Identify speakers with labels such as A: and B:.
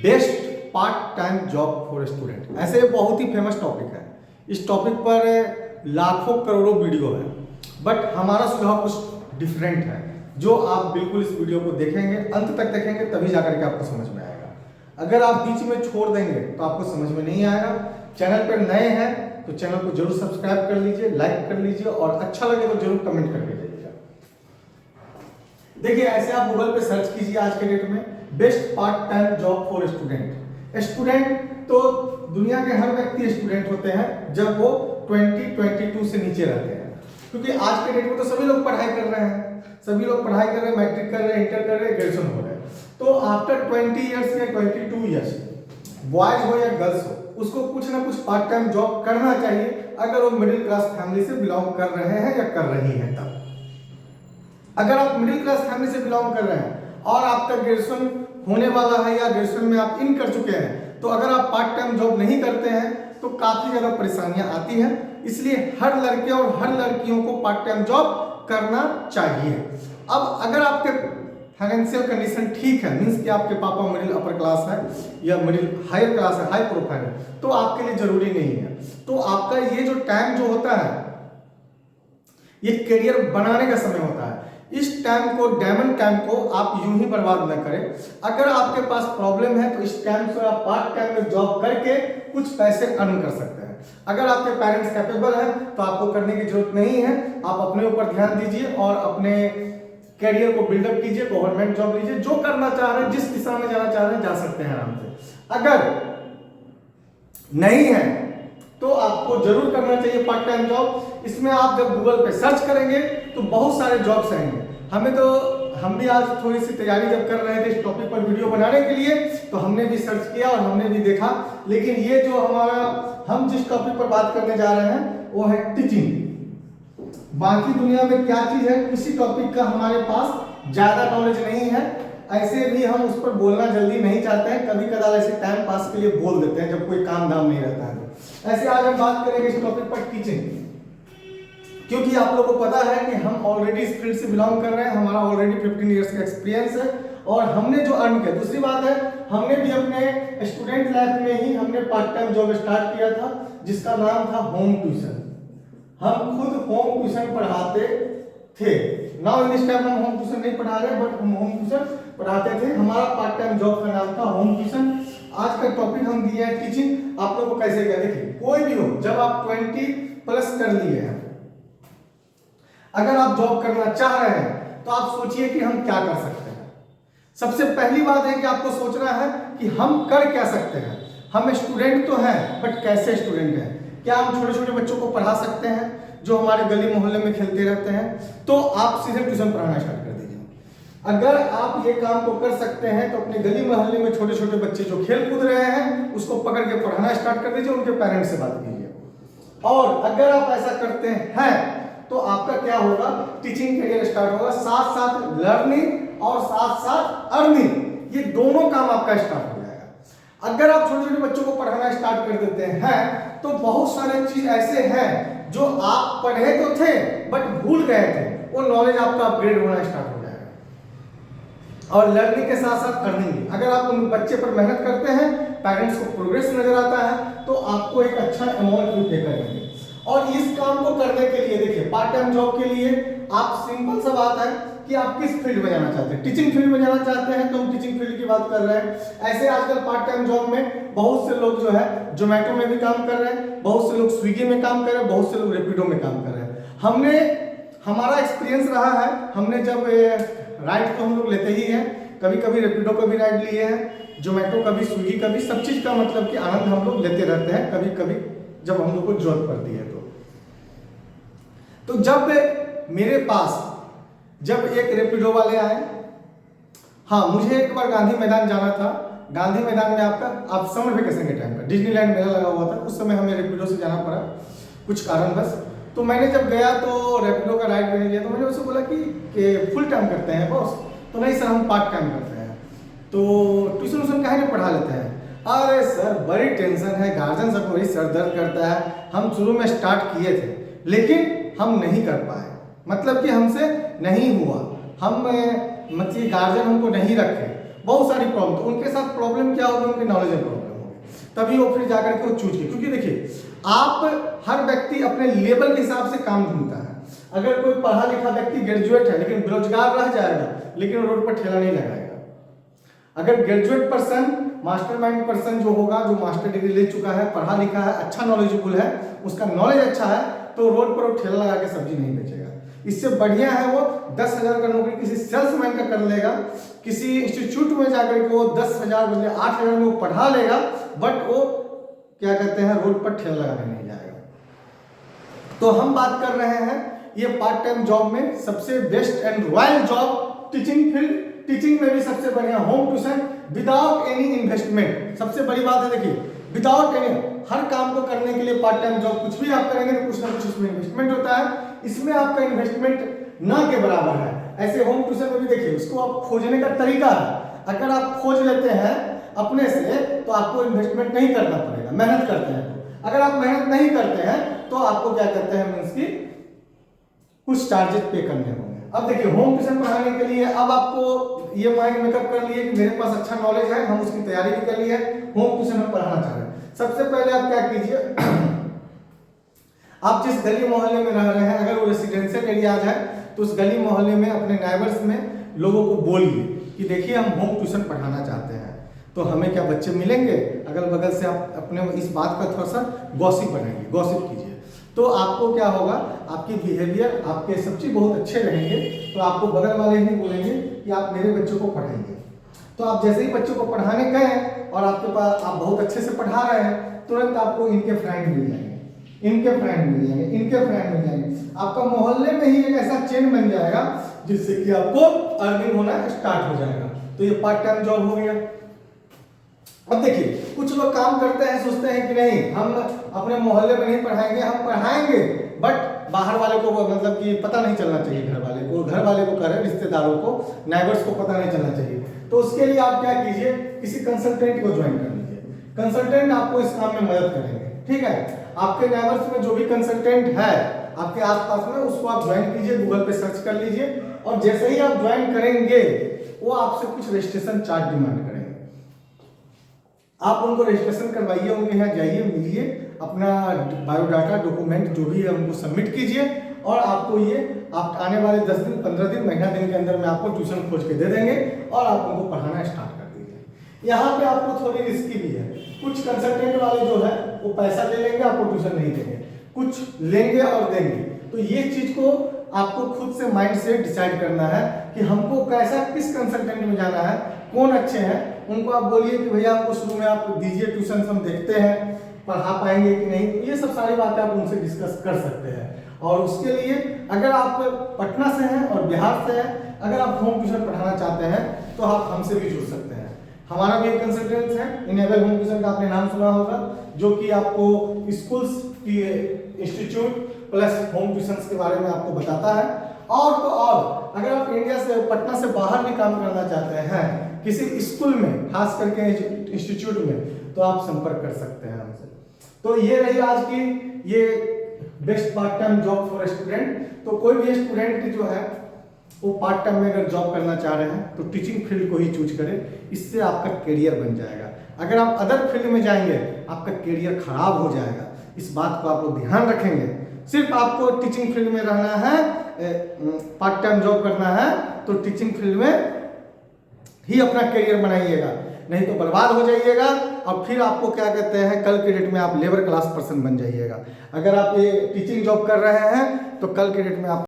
A: Best part time job for student. ऐसे बहुत ही famous topic है। इस टॉपिक पर लाखों करोड़ों वीडियो है, बट हमारा सुझाव कुछ डिफरेंट है, जो आप बिल्कुल इस वीडियो को देखेंगे, अंत तक देखेंगे, तभी जाकर के आपको समझ में आएगा। अगर आप बीच में छोड़ देंगे तो आपको समझ में नहीं आएगा। चैनल पर नए हैं तो चैनल को जरूर सब्सक्राइब कर लीजिए, लाइक कर लीजिए और अच्छा लगे तो जरूर कमेंट करके जाइएगा। देखिए, ऐसे आप गूगल पे सर्च कीजिए आज के डेट में best part time job for student. Student तो दुनिया के हर व्यक्ति स्टूडेंट होते हैं जब वो 2022 से नीचे रहते हैं, क्योंकि आज के डेट में तो सभी लोग पढ़ाई कर रहे हैं, सभी लोग पढ़ाई कर रहे हैं, मैट्रिक कर रहे हैं, इंटर कर रहे हैं, ग्रेजुएशन हो रहे हैं। तो आफ्टर 20 ईयर्स या 22 ईयर्स, बॉयज हो या गर्ल्स हो, उसको कुछ ना कुछ पार्ट टाइम जॉब करना चाहिए, अगर वो मिडिल क्लास फैमिली से बिलोंग कर रहे हैं या कर रही हैं तब। अगर आप मिडिल क्लास फैमिली से बिलोंग कर रहे हैं और आपका ग्रेजुएशन होने वाला है या ग्रेजुएशन में आप इन कर चुके हैं, तो अगर आप पार्ट टाइम जॉब नहीं करते हैं तो काफी ज्यादा परेशानियां आती हैं। इसलिए हर लड़के और हर लड़कियों को पार्ट टाइम जॉब करना चाहिए। अब अगर आपके फाइनेंशियल कंडीशन ठीक है, मींस कि आपके पापा मिडिल अपर क्लास है या मिडिल हायर क्लास है, हाई प्रोफाइल है, तो आपके लिए जरूरी नहीं है। तो आपका ये जो टाइम जो होता है, ये करियर बनाने का समय होता है। इस टाइम को, डायमंड टाइम को आप यूं ही बर्बाद न करें। अगर आपके पास प्रॉब्लम है तो इस टाइम से आप पार्ट टाइम में जॉब करके कुछ पैसे अर्न कर सकते हैं। अगर आपके पेरेंट्स कैपेबल हैं तो आपको करने की जरूरत नहीं है। आप अपने ऊपर ध्यान दीजिए और अपने करियर को बिल्डअप कीजिए, गवर्नमेंट जॉब लीजिए, जो करना चाह रहे हैं, जिस दिशा में जाना चाह रहे हैं, जा सकते हैं आराम से। अगर नहीं है तो आपको जरूर करना चाहिए पार्ट टाइम जॉब। इसमें आप जब गूगल पे सर्च करेंगे तो बहुत सारे जॉब्स आएंगे। हम भी आज थोड़ी सी तैयारी जब कर रहे थे इस टॉपिक पर वीडियो बनाने के लिए, तो हमने भी सर्च किया और हमने भी देखा। लेकिन ये जो हम जिस टॉपिक पर बात करने जा रहे हैं वो है टीचिंग। बाकी दुनिया में क्या चीज है, किसी टॉपिक का हमारे पास ज्यादा नॉलेज नहीं है। ऐसे भी हम उस पर बोलना जल्दी नहीं चाहते हैं, कभी कदार ऐसे टाइम पास के लिए बोल देते हैं जब कोई काम धाम नहीं रहता है। ऐसे आज हम बात करेंगे इस टॉपिक पर टीचिंग, क्योंकि आप लोगों को पता है कि हम ऑलरेडी इस फील्ड से बिलोंग कर रहे हैं, हमारा ऑलरेडी 15 इयर्स का एक्सपीरियंस है और हमने जो अर्न किया। दूसरी बात है, हमने भी अपने स्टूडेंट लाइफ में ही हमने पार्ट टाइम जॉब स्टार्ट किया था, जिसका नाम था होम ट्यूशन। हम खुद होम ट्यूशन पढ़ाते थे। नाउ इन दिस टाइम हम होम ट्यूशन नहीं पढ़ा रहे, बट हम होम ट्यूशन पढ़ाते थे। हमारा पार्ट टाइम जॉब का नाम था होम ट्यूशन। आज का टॉपिक हम दिए है टीचिंग। आप लोगों को कैसे क्या, देखिए, कोई भी हो, जब आप 20 प्लस कर लिए हैं, अगर आप जॉब करना चाह रहे हैं तो आप सोचिए कि हम क्या कर सकते हैं। सबसे पहली बात है कि आपको सोचना है कि हम कर क्या सकते हैं। हम स्टूडेंट तो हैं, बट कैसे स्टूडेंट हैं? क्या हम छोटे छोटे बच्चों को पढ़ा सकते हैं जो हमारे गली मोहल्ले में खेलते रहते हैं? तो आप सीधे ट्यूशन पढ़ाना स्टार्ट कर दीजिए। अगर आप ये काम को कर सकते हैं तो अपने गली मोहल्ले में छोटे छोटे बच्चे जो खेल कूद रहे हैं उसको पकड़ के पढ़ाना स्टार्ट कर दीजिए, उनके पेरेंट्स से बात कीजिए। और अगर आप ऐसा करते हैं तो आपका क्या होगा, टीचिंग करियर स्टार्ट होगा। साथ साथ लर्निंग और साथ साथ अर्निंग, ये दोनों काम आपका स्टार्ट हो जाएगा। अगर आप छोटे छोटे बच्चों को पढ़ाना स्टार्ट कर देते हैं तो बहुत सारे चीज ऐसे हैं जो आप पढ़े तो थे बट भूल गए थे, वो नॉलेज आपका अपग्रेड होना स्टार्ट हो जाएगा। और लर्निंग के साथ साथ अर्निंग भी। अगर आप उन बच्चे पर मेहनत करते हैं, पेरेंट्स को प्रोग्रेस नजर आता है, तो आपको एक अच्छा अमाउंट भी पे करेंगे। और इस काम को करने के लिए, देखिए, पार्ट टाइम जॉब के लिए आप, सिंपल सा बात है कि आप किस फील्ड में जाना चाहते हैं। टीचिंग फील्ड में जाना चाहते हैं तो हम टीचिंग फील्ड की बात कर रहे हैं। ऐसे आजकल पार्ट टाइम जॉब में बहुत से लोग जो है जोमेटो में भी काम कर रहे हैं, बहुत से लोग स्विगी में काम कर रहे हैं, बहुत से लोग रेपिडो में काम कर रहे हैं। हमारा एक्सपीरियंस रहा है, हमने जब राइड तो हम लोग लेते ही हैं, कभी कभी रेपिडो का भी राइड लिए हैं, जोमेटो का भी, स्विगी का भी, सब चीज का मतलब कि आनंद हम लोग लेते रहते हैं कभी कभी जब हम लोग को जरूरत पड़ती है। तो जब मेरे पास जब एक रेपिडो वाले आए, हाँ, मुझे एक बार गांधी मैदान जाना था। गांधी मैदान में आप समर वेकेशन के टाइम पर डिज्नीलैंड मेला लगा हुआ था, उस समय हमें रेपिडो से जाना पड़ा कुछ कारणवश। तो मैंने जब गया तो रेपिडो का राइड मैंने लिया, तो मैंने उससे बोला कि फुल टाइम करते हैं बॉस? तो नहीं सर, हम पार्ट टाइम करते हैं। तो ट्यूशन व्यूशन काहे नहीं पढ़ा लेते हैं? अरे सर, बड़ी टेंशन है, गार्जियन सब वही सर दर्द करता है। हम शुरू में स्टार्ट किए थे लेकिन हम नहीं कर पाए, मतलब कि हमसे नहीं हुआ। हम मतलब गार्जियन हमको नहीं रखे बहुत सारी प्रॉब्लम, तो उनके साथ प्रॉब्लम क्या होगी, उनके नॉलेज में प्रॉब्लम होगी, तभी वो फिर जाकर के वो चूज की। क्योंकि देखिए आप हर व्यक्ति अपने लेवल के हिसाब से काम ढूंढता है। अगर कोई पढ़ा लिखा व्यक्ति ग्रेजुएट है लेकिन बेरोजगार रह जाएगा, लेकिन रोड पर ठेला नहीं लगाएगा। अगर ग्रेजुएट पर्सन, मास्टरमाइंड पर्सन जो होगा, जो मास्टर डिग्री ले चुका है, पढ़ा लिखा है, अच्छा नॉलेजेबल है, उसका नॉलेज अच्छा है, तो रोड पर वो ठेला लगा के सब्जी नहीं बेचेगा। इससे बढ़िया है वो 10,000 का नौकरी किसी सेल्समैन का कर लेगा, किसी इंस्टीट्यूट में जाकर के वो 10,000 बदले 8,000 में वो पढ़ा लेगा, बट वो क्या कहते हैं, रोड पर ठेला लगाने नहीं जाएगा। तो हम बात कर रहे हैं ये पार्ट टाइम जॉब में सबसे best and royal job teaching field. Teaching में भी सबसे बढ़िया home tuition without any investment. सबसे बड़ी बात है, देखिए विदाउट एनी, हर काम को करने के लिए पार्ट टाइम जॉब कुछ भी आप करेंगे तो कुछ ना कुछ इसमें इन्वेस्टमेंट होता है, इसमें आपका इन्वेस्टमेंट ना के बराबर है। ऐसे होम ट्यूशन में भी देखिए उसको आप खोजने का तरीका है, अगर आप खोज लेते हैं अपने से तो आपको इन्वेस्टमेंट नहीं करना पड़ेगा, मेहनत करते हैं तो। अगर आप मेहनत नहीं करते हैं तो आपको क्या कहते हैं, मीन्स की कुछ चार्जेस पे करने होंगे। अब देखिए होम ट्यूशन पढ़ाने के लिए अब आपको ये माइंड मेकअप कर लिए कि मेरे पास अच्छा नॉलेज है, हम उसकी तैयारी भी कर ली है, होम ट्यूशन हम पढ़ाना चाह रहे हैं। सबसे पहले आप क्या कीजिए, आप जिस गली मोहल्ले में रह रहे हैं, अगर वो रेसिडेंशियल एरियाज है तो उस गली मोहल्ले में अपने नाइबर्स में लोगों को बोलिए कि देखिए हम होम ट्यूशन पढ़ाना चाहते हैं, तो हमें क्या बच्चे मिलेंगे। अगल बगल से आप अपने इस बात का थोड़ा सा गॉसिप बनाइए, गॉसिप कीजिए, तो आपको क्या होगा, आपकी बिहेवियर, आपके सब चीज बहुत अच्छे रहेंगे। तो आपको बगल वाले ही बोलेंगे कि आप मेरे बच्चों को पढ़ाइए। तो आप जैसे ही बच्चों को पढ़ाने गए और आपके पास आप बहुत अच्छे से पढ़ा रहे हैं, तुरंत आपको इनके फ्रेंड मिल जाएंगे, इनके फ्रेंड मिल जाएंगे, इनके फ्रेंड मिल जाएंगे। आपका मोहल्ले में ही एक ऐसा चेन बन जाएगा जिससे कि आपको अर्निंग होना स्टार्ट हो जाएगा। तो ये पार्ट टाइम जॉब हो गया। अब देखिए कुछ लोग काम करते हैं, सोचते हैं कि नहीं हम अपने मोहल्ले में नहीं पढ़ाएंगे, हम पढ़ाएंगे बट बाहर वाले को, मतलब कि पता नहीं चलना चाहिए, घर वाले को करें, रिश्तेदारों को, नाइबर्स को पता नहीं चलना चाहिए। तो उसके लिए आप क्या कीजिए, किसी कंसल्टेंट को ज्वाइन कर लीजिए। कंसल्टेंट आपको इस काम में मदद करेंगे, ठीक है। आपके नाइबर्स में जो भी कंसल्टेंट है आपके आसपास में, उसको आप ज्वाइन कीजिए, गूगल पे सर्च कर लीजिए, और जैसे ही आप ज्वाइन करेंगे वो आपसे कुछ रजिस्ट्रेशन चार्ज डिमांड करेंगे। आप उनको रजिस्ट्रेशन करवाइए, उनके यहाँ जाइए, मिलिए, अपना बायोडाटा, डॉक्यूमेंट जो भी है उनको सबमिट कीजिए, और आपको ये आप आने वाले 10 दिन, 15 दिन, महीना दिन के अंदर में आपको ट्यूशन खोज के दे देंगे और आप उनको पढ़ाना स्टार्ट कर दीजिए। यहाँ पे आपको थोड़ी रिस्की भी है, कुछ कंसल्टेंट वाले जो है वो पैसा ले लेंगे, आपको ट्यूशन नहीं देंगे, कुछ लेंगे और देंगे। तो ये चीज को आपको खुद से माइंड से डिसाइड करना है कि हमको कैसा, किस कंसल्टेंट में जाना है, कौन अच्छे हैं। उनको आप बोलिए कि भैया हमको शुरू में आप दीजिए ट्यूशन, हम देखते हैं पढ़ा पाएंगे कि नहीं। ये सब सारी बातें आप उनसे डिस्कस कर सकते हैं। और उसके लिए अगर आप पटना से हैं और बिहार से हैं, अगर आप होम ट्यूशन पढ़ाना चाहते हैं तो आप हमसे भी जुड़ सकते हैं। हमारा भी एक कंसल्टेंट है, इनेबल होम ट्यूशन का आपने नाम सुना होगा, जो कि आपको स्कूल्स की इंस्टीट्यूट प्लस होम ट्यूशन के बारे में आपको बताता है। और तो और अगर आप इंडिया से, पटना से बाहर भी काम करना चाहते हैं किसी स्कूल में, खास करके इंस्टीट्यूट में, तो आप संपर्क कर सकते हैं हमसे। तो ये रही आज की ये best part time job for student. तो कोई भी स्टूडेंट जो है वो पार्ट टाइम में अगर जॉब करना चाह रहे हैं तो टीचिंग फील्ड को ही चूज करें, इससे आपका करियर बन जाएगा। अगर आप अदर फील्ड में जाएंगे आपका करियर खराब हो जाएगा, इस बात को आप लोग ध्यान रखेंगे। सिर्फ आपको टीचिंग फील्ड में रहना है, पार्ट टाइम जॉब करना है, तो टीचिंग फील्ड में ही अपना करियर बनाइएगा, नहीं तो बर्बाद हो जाइएगा। और फिर आपको क्या कहते हैं, कल के डेट में आप लेबर क्लास पर्सन बन जाइएगा। अगर आप ये टीचिंग जॉब कर रहे हैं तो कल के डेट में आप